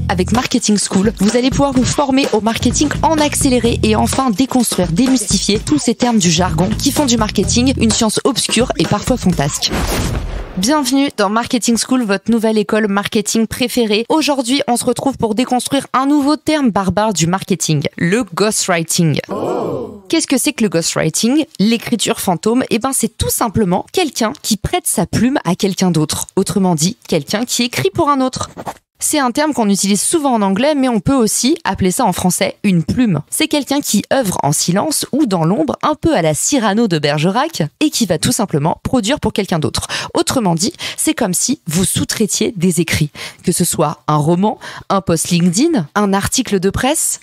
Avec Marketing School, vous allez pouvoir vous former au marketing en accéléré et enfin déconstruire, démystifier tous ces termes du jargon qui font du marketing une science obscure et parfois fantasque. Bienvenue dans Marketing School, votre nouvelle école marketing préférée. Aujourd'hui, on se retrouve pour déconstruire un nouveau terme barbare du marketing, le ghostwriting. Qu'est-ce que c'est que le ghostwriting? L'écriture fantôme, c'est tout simplement quelqu'un qui prête sa plume à quelqu'un d'autre. Autrement dit, quelqu'un qui écrit pour un autre. C'est un terme qu'on utilise souvent en anglais, mais on peut aussi appeler ça en français une plume. C'est quelqu'un qui œuvre en silence ou dans l'ombre, un peu à la Cyrano de Bergerac, et qui va tout simplement produire pour quelqu'un d'autre. Autrement dit, c'est comme si vous sous-traitiez des écrits, que ce soit un roman, un post LinkedIn, un article de presse.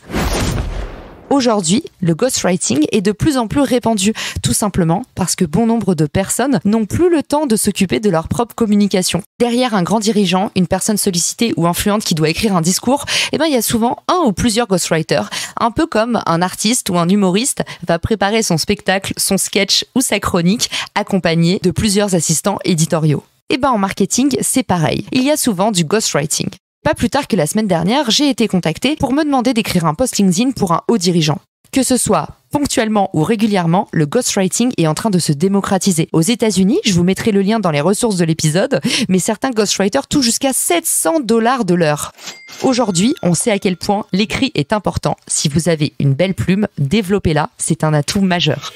Aujourd'hui, le ghostwriting est de plus en plus répandu, tout simplement parce que bon nombre de personnes n'ont plus le temps de s'occuper de leur propre communication. Derrière un grand dirigeant, une personne sollicitée ou influente qui doit écrire un discours, il y a souvent un ou plusieurs ghostwriters, un peu comme un artiste ou un humoriste va préparer son spectacle, son sketch ou sa chronique, accompagné de plusieurs assistants éditoriaux. En marketing, c'est pareil. Il y a souvent du ghostwriting. Pas plus tard que la semaine dernière, j'ai été contactée pour me demander d'écrire un post LinkedIn pour un haut dirigeant. Que ce soit ponctuellement ou régulièrement, le ghostwriting est en train de se démocratiser. Aux États-Unis, je vous mettrai le lien dans les ressources de l'épisode, mais certains ghostwriters touchent jusqu'à $700 de l'heure. Aujourd'hui, on sait à quel point l'écrit est important. Si vous avez une belle plume, développez-la, c'est un atout majeur.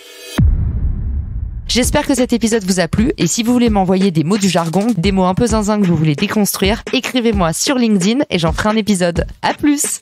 J'espère que cet épisode vous a plu et si vous voulez m'envoyer des mots du jargon, des mots un peu zinzin que vous voulez déconstruire, écrivez-moi sur LinkedIn et j'en ferai un épisode. À plus!